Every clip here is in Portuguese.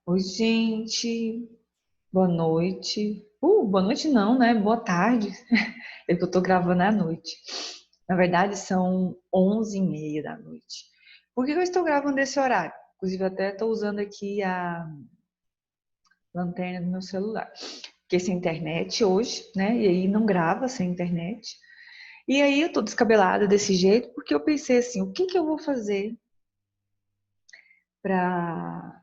Oi, gente. Boa noite. Boa noite não, né? Boa tarde. É que eu tô gravando à noite. Na verdade, são 11h30 da noite. Por que eu estou gravando esse horário? Inclusive, eu até estou usando aqui a lanterna do meu celular. Porque sem internet hoje, né? E aí não grava sem internet. E aí eu tô descabelada desse jeito porque eu pensei assim, o que que eu vou fazer pra...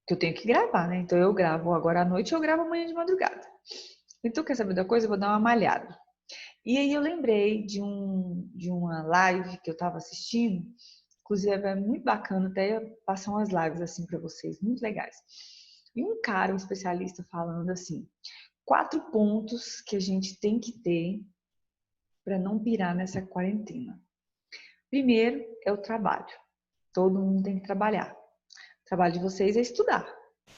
que eu tenho que gravar, né? Então eu gravo agora à noite e eu gravo amanhã de madrugada. Então, quer saber da coisa? Eu vou dar uma malhada. E aí eu lembrei de uma live que eu estava assistindo, inclusive é muito bacana até passar umas lives assim para vocês, muito legais. E um cara, um especialista falando assim, 4 pontos que a gente tem que ter para não pirar nessa quarentena. Primeiro é o trabalho. Todo mundo tem que trabalhar. O trabalho de vocês é estudar,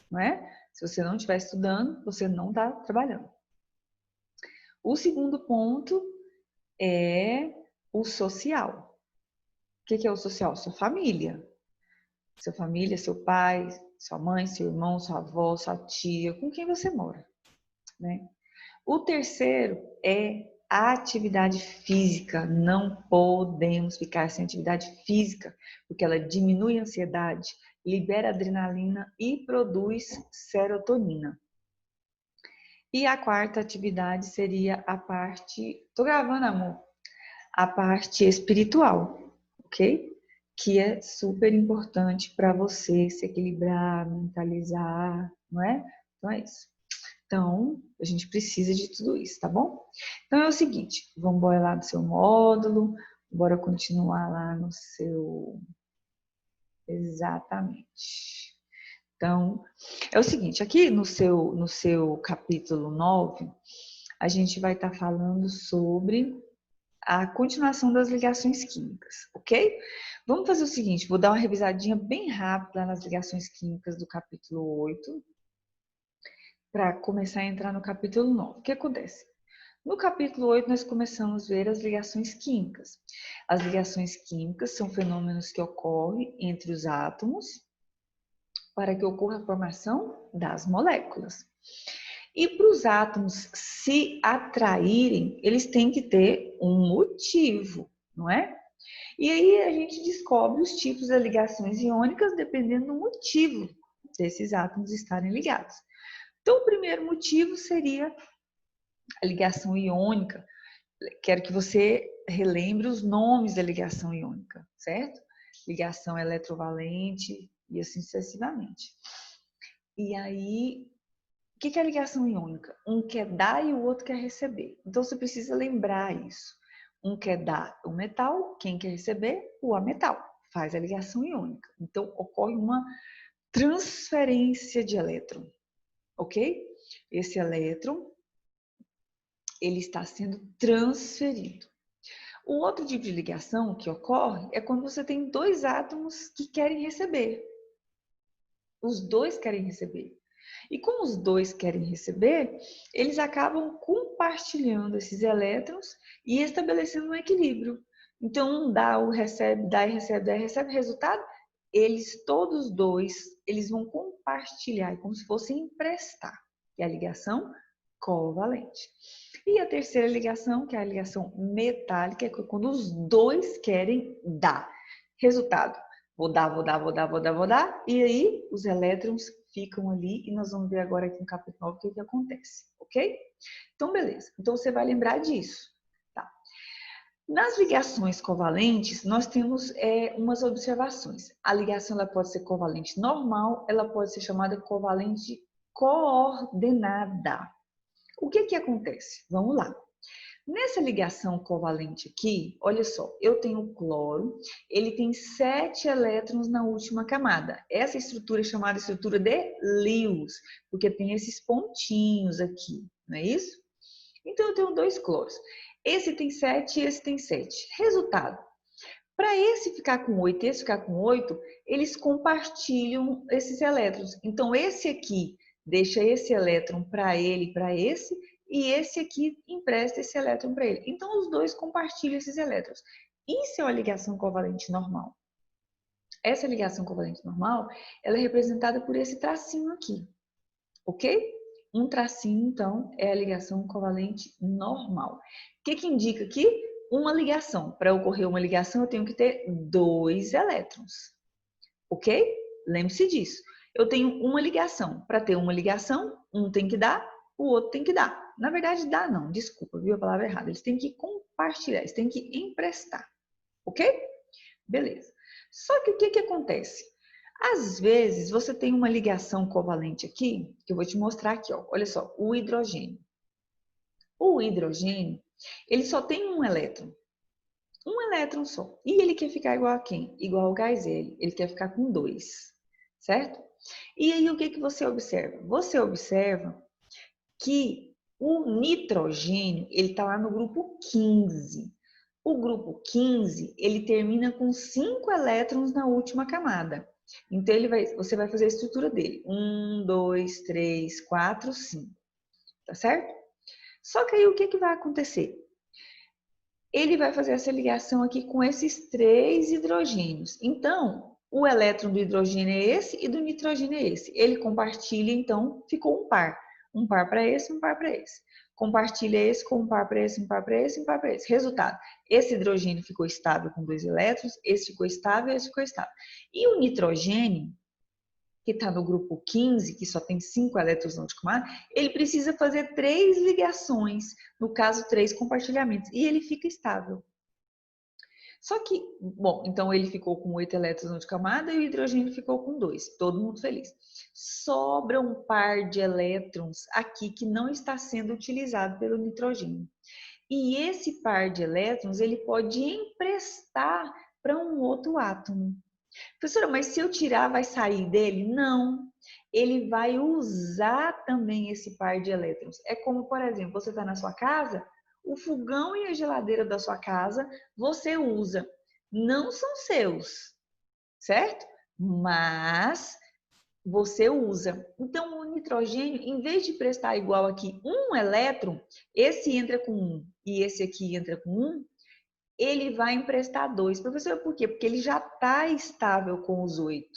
não é? Se você não estiver estudando, você não está trabalhando. O segundo ponto é o social. O que é o social? Sua família. Sua família, seu pai, sua mãe, seu irmão, sua avó, sua tia, com quem você mora, né? O terceiro é a atividade física. Não podemos ficar sem atividade física, porque ela diminui a ansiedade, libera adrenalina e produz serotonina. E a quarta atividade seria a parte... Tô gravando, amor. A parte espiritual, ok? Que é super importante para você se equilibrar, mentalizar, não é? Então é isso. Então, a gente precisa de tudo isso, tá bom? Então é o seguinte, vamos embora lá no seu módulo, bora continuar lá no seu... Exatamente. Então, é o seguinte, aqui no seu capítulo 9, a gente vai estar falando sobre a continuação das ligações químicas, ok? Vamos fazer o seguinte, vou dar uma revisadinha bem rápida nas ligações químicas do capítulo 8, para começar a entrar no capítulo 9. O que acontece? No capítulo 8, nós começamos a ver as ligações químicas. As ligações químicas são fenômenos que ocorrem entre os átomos para que ocorra a formação das moléculas. E para os átomos se atraírem, eles têm que ter um motivo, não é? E aí a gente descobre os tipos das ligações iônicas dependendo do motivo desses átomos estarem ligados. Então, o primeiro motivo seria a ligação iônica. Quero que você relembre os nomes da ligação iônica, certo? Ligação eletrovalente e assim sucessivamente. E aí, o que é a ligação iônica? Um quer dar e o outro quer receber. Então, você precisa lembrar isso. Um quer dar o metal, quem quer receber o ametal. Faz a ligação iônica. Então, ocorre uma transferência de elétron, ok? Esse elétron, ele está sendo transferido. O outro tipo de ligação que ocorre é quando você tem dois átomos que querem receber. Os dois querem receber. E como os dois querem receber, eles acabam compartilhando esses elétrons e estabelecendo um equilíbrio. Então, um dá, o recebe, dá e recebe, dá e recebe. Resultado, eles todos dois, eles vão compartilhar, é como se fossem emprestar. E a ligação covalente. E a terceira ligação, que é a ligação metálica, é quando os dois querem dar. Resultado, vou dar, vou dar, vou dar, vou dar, vou dar, e aí os elétrons ficam ali, e nós vamos ver agora aqui no capítulo 9 o que acontece, ok? Então, beleza. Então, você vai lembrar disso, tá? Nas ligações covalentes, nós temos umas observações. A ligação ela pode ser covalente normal, ela pode ser chamada covalente coordenada. O que acontece? Vamos lá. Nessa ligação covalente aqui, olha só, eu tenho o cloro, ele tem 7 elétrons na última camada. Essa estrutura é chamada estrutura de Lewis, porque tem esses pontinhos aqui, não é isso? Então, eu tenho dois cloros. Esse tem 7 e esse tem 7. Resultado, para esse ficar com 8 e esse ficar com 8, eles compartilham esses elétrons. Então, esse aqui deixa esse elétron para ele e para esse, e esse aqui empresta esse elétron para ele. Então, os dois compartilham esses elétrons. Isso é uma ligação covalente normal. Essa ligação covalente normal, ela é representada por esse tracinho aqui, ok? Um tracinho, então, é a ligação covalente normal. O que indica aqui? Uma ligação. Para ocorrer uma ligação, eu tenho que ter 2 elétrons, ok? Lembre-se disso. Eu tenho uma ligação. Para ter uma ligação, um tem que dar, o outro tem que dar. Na verdade, dá não, desculpa, viu a palavra errada. Eles têm que compartilhar, eles têm que emprestar, ok? Beleza. Só que o que acontece? Às vezes, você tem uma ligação covalente aqui, que eu vou te mostrar aqui, ó. Olha só, o hidrogênio. O hidrogênio, ele só tem um elétron. Um elétron só. E ele quer ficar igual a quem? Igual ao gás hélio. Ele quer ficar com 2, certo? E aí, o que você observa? Você observa que o nitrogênio, ele está lá no grupo 15. O grupo 15, ele termina com 5 elétrons na última camada. Então, você vai fazer a estrutura dele. 1, 2, 3, 4, 5. Tá certo? Só que aí, o que vai acontecer? Ele vai fazer essa ligação aqui com esses 3 hidrogênios. Então, o elétron do hidrogênio é esse e do nitrogênio é esse. Ele compartilha, então, ficou um par. Um par para esse, um par para esse. Compartilha esse com um par para esse, um par para esse, um par para esse. Resultado, esse hidrogênio ficou estável com 2 elétrons, esse ficou estável, esse ficou estável. E o nitrogênio, que está no grupo 15, que só tem 5 elétrons na última camada, ele precisa fazer 3 ligações, no caso 3 compartilhamentos, e ele fica estável. Só que, bom, então ele ficou com 8 elétrons na última camada e o hidrogênio ficou com 2, todo mundo feliz. Sobra um par de elétrons aqui que não está sendo utilizado pelo nitrogênio. E esse par de elétrons, ele pode emprestar para um outro átomo. Professora, mas se eu tirar, vai sair dele? Não. Ele vai usar também esse par de elétrons. É como, por exemplo, você está na sua casa, o fogão e a geladeira da sua casa você usa. Não são seus, certo? Mas você usa. Então, o nitrogênio, em vez de prestar igual aqui um elétron, esse entra com 1 e esse aqui entra com 1, ele vai emprestar 2. Professor, por quê? Porque ele já está estável com os 8.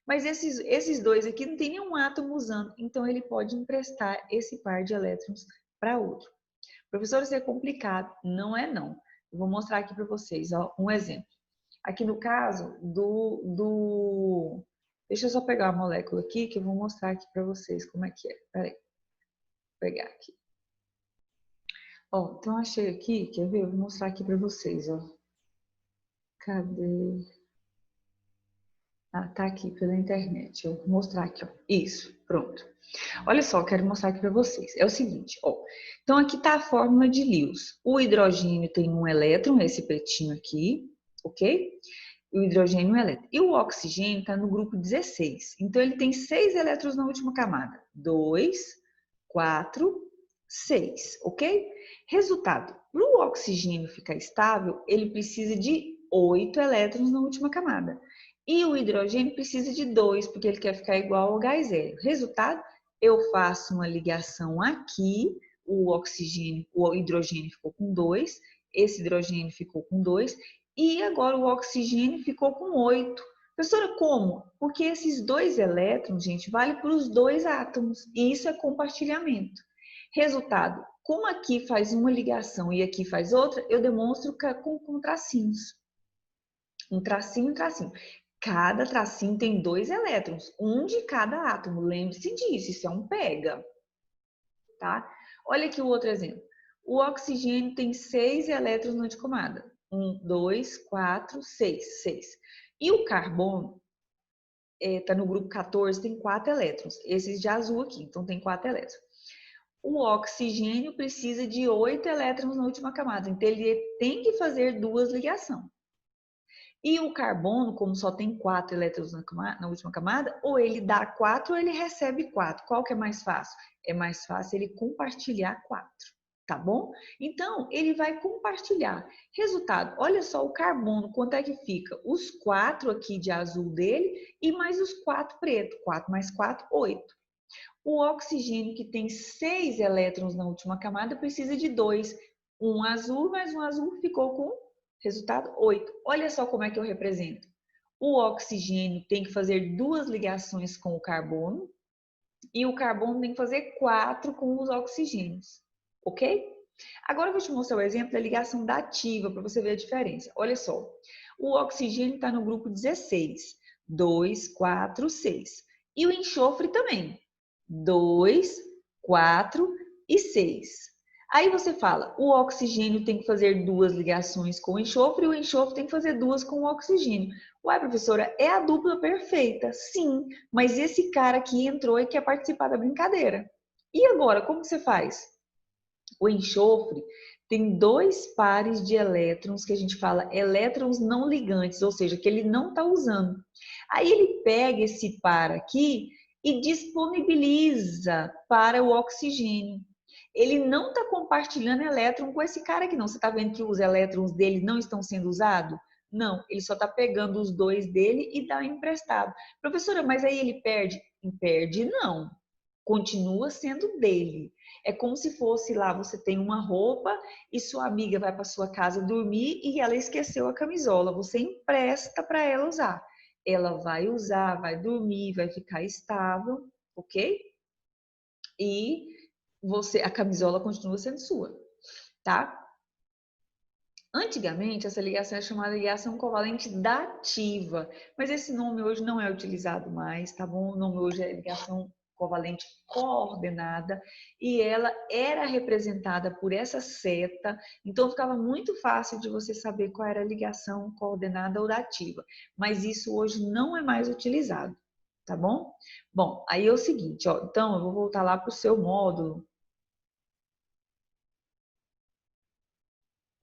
Mas esses 2 aqui não tem nenhum átomo usando, então ele pode emprestar esse par de elétrons para outro. Professor, isso é complicado. Não é não. Eu vou mostrar aqui para vocês ó, um exemplo. Aqui no caso do... Deixa eu só pegar a molécula aqui que eu vou mostrar aqui para vocês como é que é. Peraí. Vou pegar aqui. Ó, então achei aqui, quer ver? Eu vou mostrar aqui para vocês, ó. Cadê? Ah, tá aqui pela internet. Eu vou mostrar aqui, ó. Isso, pronto. Olha só, eu quero mostrar aqui para vocês. É o seguinte, ó. Então aqui tá a fórmula de Lewis. O hidrogênio tem um elétron, esse pretinho aqui, ok? O hidrogênio é um elétron. E o oxigênio está no grupo 16. Então ele tem 6 elétrons na última camada. 2, 4, 6, ok? Resultado, para o oxigênio ficar estável, ele precisa de 8 elétrons na última camada. E o hidrogênio precisa de 2, porque ele quer ficar igual ao gás hélio. Resultado, eu faço uma ligação aqui, o hidrogênio ficou com 2, esse hidrogênio ficou com 2, e agora o oxigênio ficou com 8. Professora, como? Porque esses 2 elétrons, gente, vale para os 2 átomos, e isso é compartilhamento. Resultado, como aqui faz uma ligação e aqui faz outra, eu demonstro com tracinhos. Um tracinho, um tracinho. Cada tracinho tem 2 elétrons, um de cada átomo. Lembre-se disso, isso é um pega. Tá? Olha aqui o outro exemplo. O oxigênio tem 6 elétrons na camada. 1, 2, 4, 6. 6. E o carbono está no grupo 14, tem 4 elétrons. Esses de azul aqui, então tem 4 elétrons. O oxigênio precisa de 8 elétrons na última camada, então ele tem que fazer 2 ligações. E o carbono, como só tem 4 elétrons na última camada, ou ele dá 4 ou ele recebe 4. Qual que é mais fácil? É mais fácil ele compartilhar 4, tá bom? Então, ele vai compartilhar. Resultado, olha só o carbono, quanto é que fica? Os 4 aqui de azul dele e mais os 4 preto. 4 mais 4, 8. O oxigênio, que tem 6 elétrons na última camada, precisa de 2. Um azul mais um azul ficou com resultado 8. Olha só como é que eu represento. o oxigênio tem que fazer 2 ligações com o carbono e o carbono tem que fazer 4 com os oxigênios, ok? Agora eu vou te mostrar o exemplo da ligação dativa para você ver a diferença. Olha só, o oxigênio está no grupo 16, 2, 4, 6. E o enxofre também, 2, 4 e 6. Aí você fala, o oxigênio tem que fazer 2 ligações com o enxofre e o enxofre tem que fazer 2 com o oxigênio. Ué, professora, é a dupla perfeita? Sim, mas esse cara aqui entrou e quer participar da brincadeira. E agora, como você faz? O enxofre tem 2 pares de elétrons que a gente fala elétrons não ligantes, ou seja, que ele não está usando. Aí ele pega esse par aqui e disponibiliza para o oxigênio. Ele não está compartilhando elétron com esse cara aqui, não. Você está vendo que os elétrons dele não estão sendo usados? Não, ele só está pegando os 2 dele e dá emprestado. Professora, mas aí ele perde? Perde não. Continua sendo dele. É como se fosse lá, você tem uma roupa e sua amiga vai para sua casa dormir e ela esqueceu a camisola. Você empresta para ela usar. Ela vai usar, vai dormir, vai ficar estável, ok? E a camisola continua sendo sua, tá? Antigamente, essa ligação é chamada ligação covalente dativa, mas esse nome hoje não é utilizado mais, tá bom? O nome hoje é ligação covalente coordenada e ela era representada por essa seta, então ficava muito fácil de você saber qual era a ligação coordenada ou dativa, mas isso hoje não é mais utilizado, tá bom? Bom, aí é o seguinte, ó, então eu vou voltar lá para o seu módulo.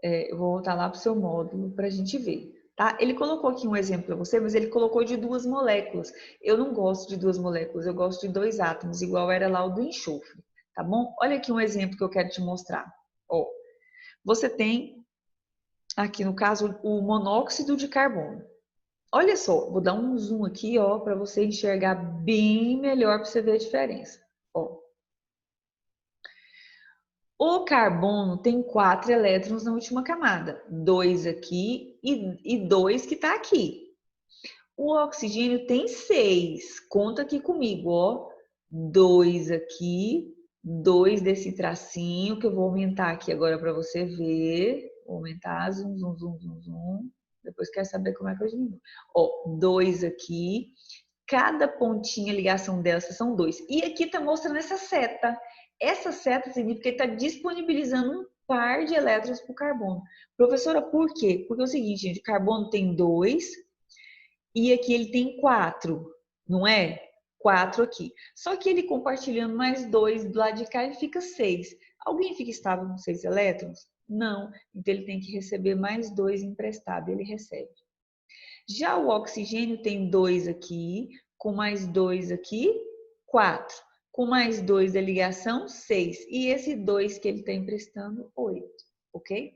Eu vou voltar lá para o seu módulo para a gente ver, tá? Ele colocou aqui um exemplo para você, mas ele colocou de 2 moléculas. Eu não gosto de 2 moléculas, eu gosto de 2 átomos, igual era lá o do enxofre, tá bom? Olha aqui um exemplo que eu quero te mostrar. Ó, você tem aqui no caso o monóxido de carbono. Olha só, vou dar um zoom aqui, ó, para você enxergar bem melhor para você ver a diferença. Ó, o carbono tem 4 elétrons na última camada, 2 aqui e 2 que está aqui. O oxigênio tem 6, conta aqui comigo, ó. 2 aqui, 2 desse tracinho, que eu vou aumentar aqui agora para você ver. Vou aumentar, zoom, zoom, zoom, zoom, zoom. Depois quer saber como é que eu diminuo. Ó, 2 aqui. Cada pontinha, ligação dessa são 2. E aqui está mostrando essa seta. Essa seta significa que está disponibilizando um par de elétrons para o carbono. Professora, por quê? Porque é o seguinte, gente, o carbono tem 2 e aqui ele tem 4, não é? 4 aqui. Só que ele compartilhando mais 2 do lado de cá, ele fica 6. Alguém fica estável com 6 elétrons? Não. Então ele tem que receber mais 2 emprestado, ele recebe. Já o oxigênio tem 2 aqui, com mais 2 aqui, 4. Com mais 2 da ligação, 6. E esse 2 que ele está emprestando, 8. Ok?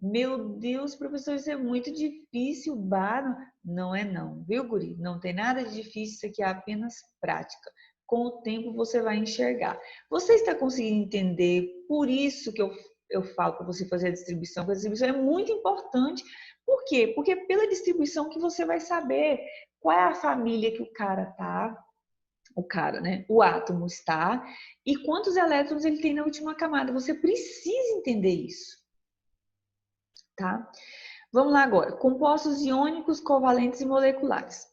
Meu Deus, professor, isso é muito difícil, Baro. Não é não, viu, guri? Não tem nada de difícil, isso aqui é apenas prática. Com o tempo você vai enxergar. Você está conseguindo entender? Por isso que eu falo para você fazer a distribuição, porque a distribuição é muito importante. Por quê? Porque é pela distribuição que você vai saber qual é a família que o cara tá, né? O átomo está e quantos elétrons ele tem na última camada. Você precisa entender isso, tá? Vamos lá agora. Compostos iônicos, covalentes e moleculares.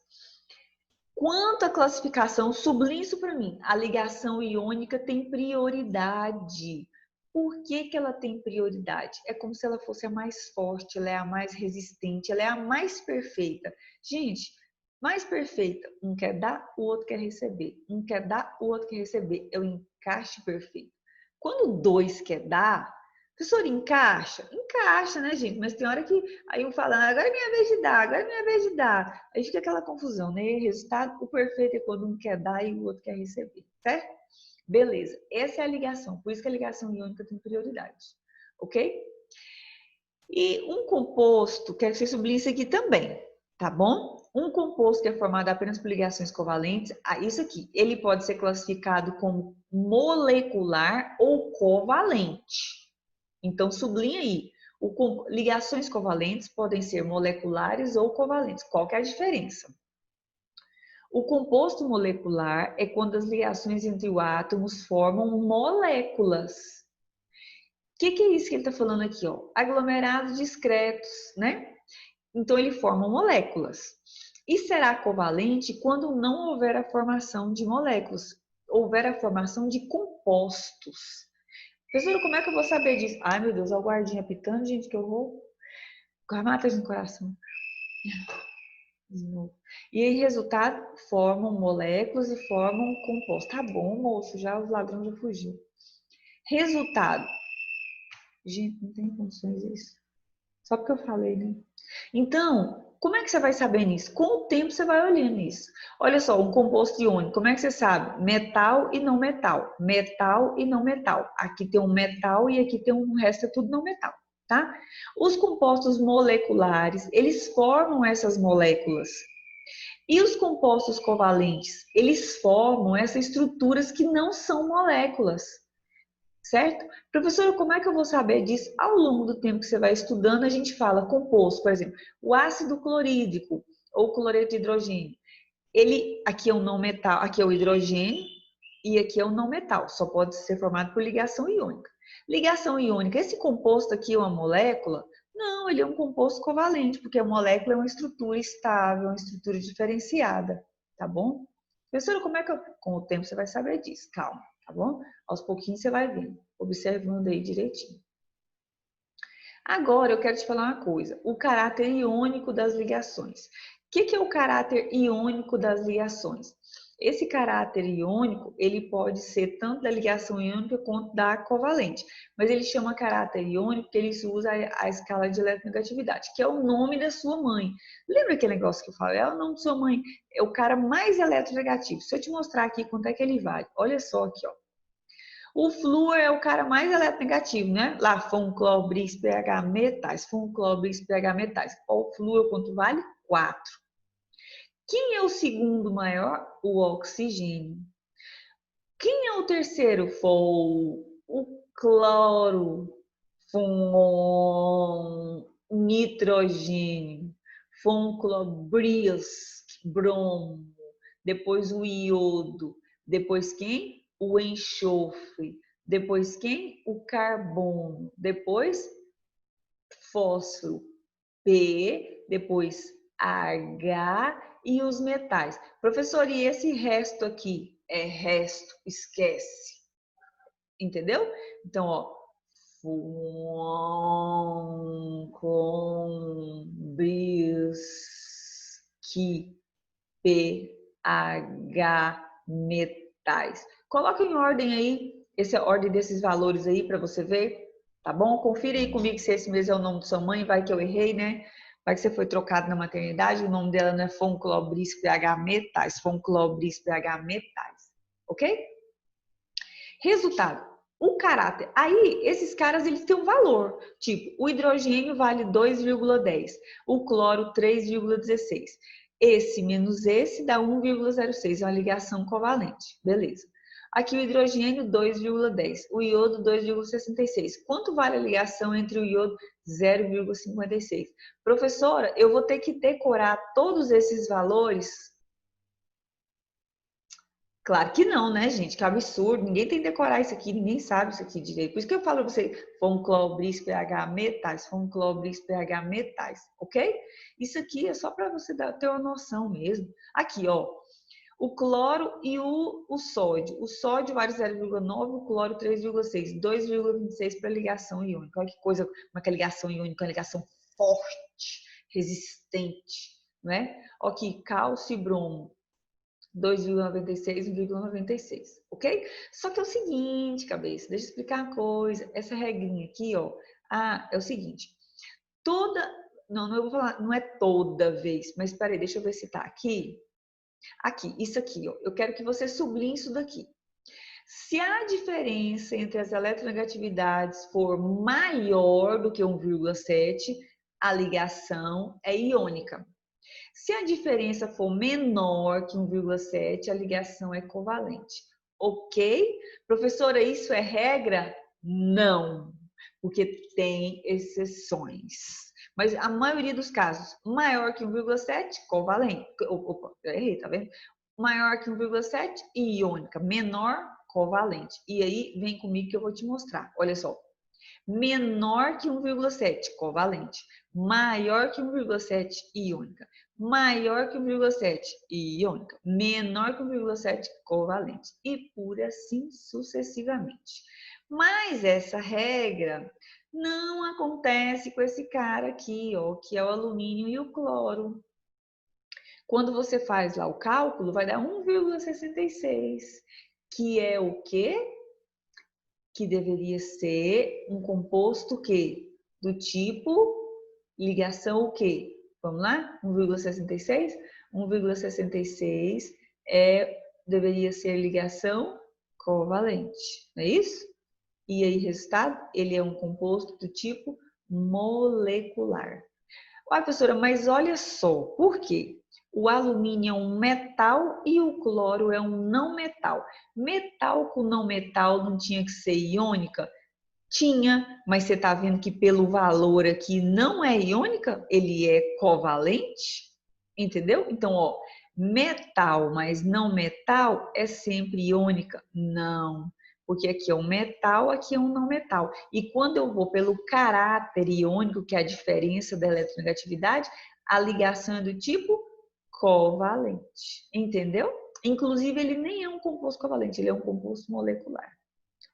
Quanto à classificação, sublinhe isso para mim. A ligação iônica tem prioridade. Por que ela tem prioridade? É como se ela fosse a mais forte, ela é a mais resistente, ela é a mais perfeita. Gente, mais perfeita, um quer dar, o outro quer receber. Um quer dar, o outro quer receber. É o encaixe perfeito. Quando dois quer dar, professor, encaixa? Encaixa, né, gente? Mas tem hora que aí um fala, agora é minha vez de dar, agora é minha vez de dar. Aí fica aquela confusão, né? Resultado, o perfeito é quando um quer dar e o outro quer receber, certo? Beleza, essa é a ligação, por isso que a ligação iônica tem prioridade, ok? E um composto, quero que você sublinhe isso aqui também, tá bom? Um composto que é formado apenas por ligações covalentes, isso aqui, ele pode ser classificado como molecular ou covalente. Então, sublinha aí. Ligações covalentes podem ser moleculares ou covalentes. Qual que é a diferença? O composto molecular é quando as ligações entre os átomos formam moléculas. O que é isso que ele está falando aqui? Ó? Aglomerados discretos, né? Então, ele forma moléculas. E será covalente quando não houver a formação de moléculas, houver a formação de compostos. Professora, como é que eu vou saber disso? Ai, meu Deus, olha o guardinha pitando, gente, que eu vou... Mata no coração. E aí, resultado, formam moléculas e formam compostos. Tá bom, moço, já os ladrões já fugiu. Resultado. Gente, não tem condições isso. Só porque eu falei, né? Então, como é que você vai saber nisso? Com o tempo você vai olhando isso. Olha só, um composto iônico, como é que você sabe? Metal e não metal. Metal e não metal. Aqui tem um metal e aqui tem um resto, é tudo não metal, tá? Os compostos moleculares, eles formam essas moléculas. E os compostos covalentes, eles formam essas estruturas que não são moléculas. Certo? Professora, como é que eu vou saber disso? Ao longo do tempo que você vai estudando, a gente fala composto, por exemplo, o ácido clorídrico ou cloreto de hidrogênio. Ele, aqui é um não metal, aqui é o hidrogênio e aqui é o não metal, só pode ser formado por ligação iônica. Ligação iônica, esse composto aqui é uma molécula? Não, ele é um composto covalente, porque a molécula é uma estrutura estável, uma estrutura diferenciada, tá bom? Professora, como é que eu... Com o tempo você vai saber disso, calma, tá bom? Aos pouquinhos você vai vendo, observando aí direitinho. Agora eu quero te falar uma coisa, o caráter iônico das ligações. O que é o caráter iônico das ligações? Esse caráter iônico, ele pode ser tanto da ligação iônica quanto da covalente, mas ele chama caráter iônico porque ele usa a escala de eletronegatividade, que é o nome da sua mãe. Lembra aquele negócio que eu falei? É o nome da sua mãe, é o cara mais eletronegativo. Se eu te mostrar aqui quanto é que ele vale, olha só aqui, ó. O flúor é o cara mais eletronegativo, né? Lá, Fum, Bris, pH, metais. Fum, Bris, pH, metais. O flúor, quanto vale? 4. Quem é o segundo maior? O oxigênio. Quem é o terceiro? Foi o cloro. Fum, nitrogênio. Fum, Bris, bromo. Depois o iodo. Depois quem? O enxofre. Depois quem? O carbono. Depois fósforo. P. Depois H e os metais. Professor, e esse resto aqui? É resto, esquece. Entendeu? Então, ó. Com bis, que, pH, metais. Coloca em ordem aí, essa é a ordem desses valores aí para você ver, tá bom? Confira aí comigo se esse mesmo é o nome de sua mãe, vai que eu errei, né? Vai que você foi trocado na maternidade, o nome dela não é Fonclobris pH metais, Fonclobris pH metais, ok? Resultado, o caráter. Aí, esses caras, eles têm um valor. Tipo, o hidrogênio vale 2,10. O cloro, 3,16. Esse menos esse dá 1,06. É uma ligação covalente. Beleza. Aqui o hidrogênio, 2,10. O iodo, 2,66. Quanto vale a ligação entre o iodo? 0,56. Professora, eu vou ter que decorar todos esses valores? Claro que não, né, gente? Que absurdo. Ninguém tem que decorar isso aqui, ninguém sabe isso aqui direito. Por isso que eu falo pra você, Fonclobris pH metais, Fonclobris pH metais, ok? Isso aqui é só para você ter uma noção mesmo. Aqui, ó, o cloro e o sódio. O sódio vale 0,9, o cloro 3,6, 2,26 para ligação iônica. Olha que coisa, como é que é ligação iônica, uma ligação forte, resistente, não é? Aqui, cálcio e bromo. 2,96, 1,96, ok? Só que é o seguinte, cabeça, deixa eu explicar uma coisa. Essa regrinha aqui, ó, é o seguinte. Não eu vou falar, não é toda vez, mas peraí, deixa eu ver se tá aqui. Aqui, isso aqui, ó. Eu quero que você sublinhe isso daqui. Se a diferença entre as eletronegatividades for maior do que 1,7, a ligação é iônica. Se a diferença for menor que 1,7, a ligação é covalente. Ok? Professora, isso é regra? Não. porque tem exceções. Mas a maioria dos casos, maior que 1,7, covalente. Opa, errei, tá vendo? Maior que 1,7, iônica. Menor, covalente. E aí, vem comigo que eu vou te mostrar. Olha só. Menor que 1,7, covalente. Maior que 1,7, iônica. Maior que 1,7, iônica. Menor que 1,7, covalente. E por assim sucessivamente. Mas essa regra não acontece com esse cara aqui, ó, que é o alumínio e o cloro. Quando você faz lá o cálculo, vai dar 1,66, que é o quê? Que deveria ser um composto que do tipo ligação o quê? Vamos lá? 1,66? 1,66 deveria ser ligação covalente, não é isso? E aí, resultado, ele é um composto do tipo molecular. Uai, professora, mas olha só, por quê? O alumínio é um metal e o cloro é um não metal. Metal com não metal não tinha que ser iônica? Tinha, mas você está vendo que pelo valor aqui não é iônica, ele é covalente, entendeu? Então, ó, metal mais não metal é sempre iônica? Não, porque aqui é um metal, aqui é um não metal. E quando eu vou pelo caráter iônico, que é a diferença da eletronegatividade, a ligação é do tipo covalente, entendeu? Inclusive, ele nem é um composto covalente, ele é um composto molecular.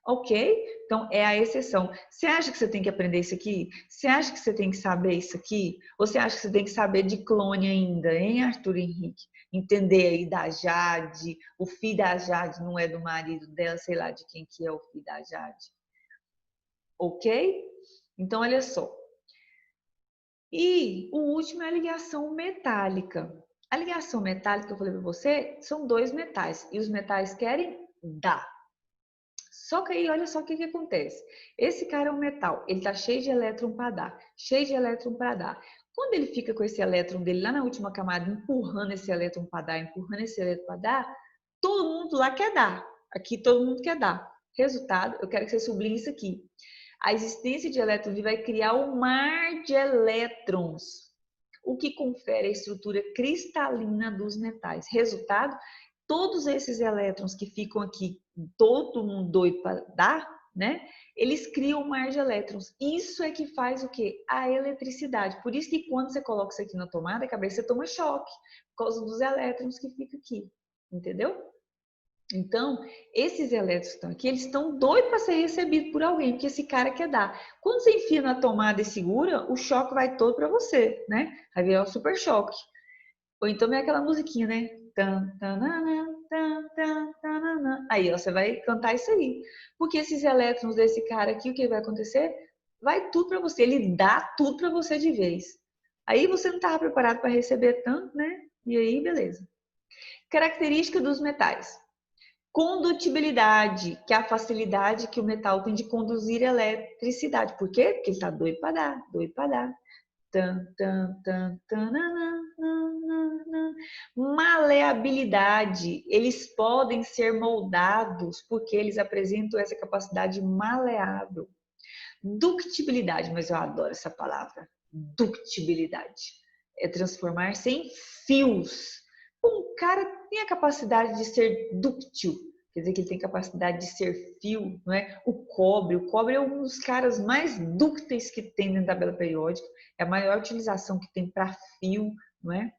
Ok? Então, é a exceção. Você acha que você tem que aprender isso aqui? Você acha que você tem que saber isso aqui? Ou você acha que você tem que saber de clone ainda, hein, Arthur Henrique? Entender aí da Jade, o filho da Jade não é do marido dela, sei lá de quem que é o filho da Jade. Ok? Então, olha só. E o último é a ligação metálica. A ligação metálica, que eu falei para você, são dois metais. E os metais querem dar. Só que aí, olha só o que acontece. Esse cara é um metal, ele tá cheio de elétron para dar, cheio de elétron para dar. Quando ele fica com esse elétron dele lá na última camada, empurrando esse elétron para dar, empurrando esse elétron para dar, todo mundo lá quer dar. Aqui todo mundo quer dar. Resultado, eu quero que você sublinhe isso aqui. A existência de elétrons vai criar um mar de elétrons, o que confere a estrutura cristalina dos metais. Resultado, todos esses elétrons que ficam aqui, todo mundo doido para dar, né? Eles criam um mar de elétrons. Isso é que faz o quê? A eletricidade. Por isso que quando você coloca isso aqui na tomada, a cabeça toma choque, por causa dos elétrons que ficam aqui. Entendeu? Então, esses elétrons que estão aqui, eles estão doidos para ser recebidos por alguém, porque esse cara quer dar. Quando você enfia na tomada e segura, o choque vai todo para você, né? Vai virar o super choque. Ou então é aquela musiquinha, né? Aí, ó, você vai cantar isso aí. Porque esses elétrons desse cara aqui, o que vai acontecer? Vai tudo para você, ele dá tudo para você de vez. Aí você não estava preparado para receber tanto, né? E aí, beleza. Característica dos metais. Condutibilidade, que é a facilidade que o metal tem de conduzir eletricidade. Por quê? Porque ele está doido para dar, doido para dar. Maleabilidade, eles podem ser moldados porque eles apresentam essa capacidade maleável. Ductibilidade, mas eu adoro essa palavra, ductibilidade. É transformar-se em fios. Um cara tem a capacidade de ser dúctil, quer dizer que ele tem capacidade de ser fio, não é? O cobre é um dos caras mais dúcteis que tem dentro da tabela periódica, é a maior utilização que tem para fio, não é?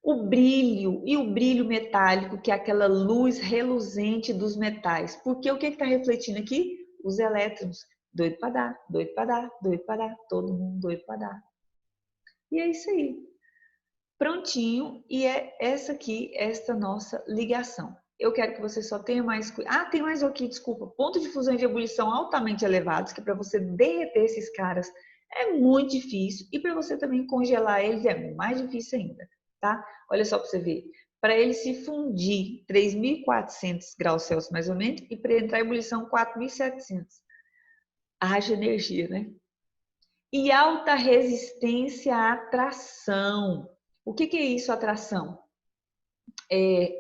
O brilho e o brilho metálico, que é aquela luz reluzente dos metais. Porque o que está refletindo aqui? Os elétrons. Doido para dar, doido para dar, doido para dar, todo mundo doido para dar. E é isso aí. Prontinho, e é essa aqui, esta nossa ligação. Eu quero que você só tenha mais... Ah, tem mais aqui, desculpa. Ponto de fusão e de ebulição altamente elevados, que para você derreter esses caras é muito difícil. E para você também congelar eles é mais difícil ainda, tá? Olha só para você ver. Para ele se fundir 3.400 graus Celsius mais ou menos, e para entrar em ebulição 4.700. Haja energia, né? E alta resistência à tração. O que é isso, atração?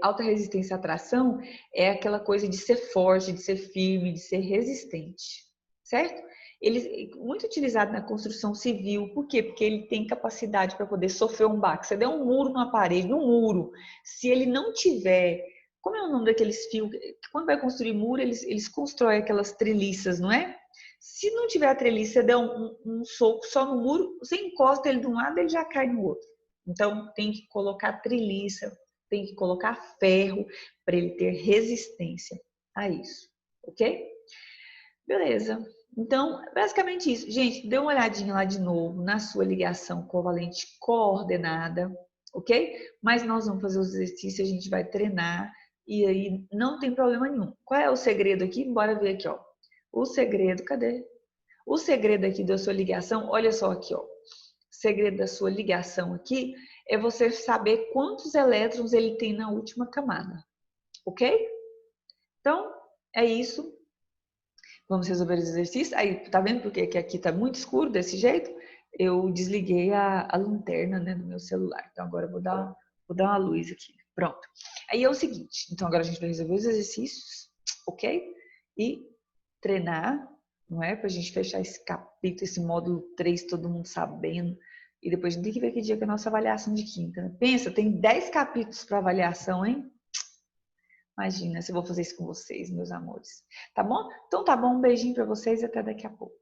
Alta resistência à tração é aquela coisa de ser forte, de ser firme, de ser resistente, certo? Ele é muito utilizado na construção civil. Por quê? Porque ele tem capacidade para poder sofrer um baque. Você der um muro numa parede, no muro, se ele não tiver... Como é o nome daqueles fios? Quando vai construir muro, eles constroem aquelas treliças, não é? Se não tiver a treliça, você der um soco só no muro, você encosta ele de um lado, ele já cai no outro. Então, tem que colocar treliça, tem que colocar ferro para ele ter resistência a isso, ok? Beleza. Então, basicamente isso. Gente, dê uma olhadinha lá de novo na sua ligação covalente coordenada, ok? Mas nós vamos fazer os exercícios, a gente vai treinar e aí não tem problema nenhum. Qual é o segredo aqui? Bora ver aqui, ó. O segredo, cadê? O segredo aqui da sua ligação, olha só aqui, ó. O segredo da sua ligação aqui é você saber quantos elétrons ele tem na última camada, ok? Então, é isso. Vamos resolver os exercícios. Aí, tá vendo porque que aqui tá muito escuro desse jeito? Eu desliguei a lanterna, né, no meu celular. Então, agora eu vou dar uma luz aqui. Pronto. Aí é o seguinte. Então, agora a gente vai resolver os exercícios, ok? E treinar, não é? Pra gente fechar esse capítulo, esse módulo 3, todo mundo sabendo. E depois a gente tem que ver que dia que é a nossa avaliação de quinta, né? Pensa, tem 10 capítulos para avaliação, hein? Imagina se eu vou fazer isso com vocês, meus amores. Tá bom? Então tá bom, um beijinho para vocês e até daqui a pouco.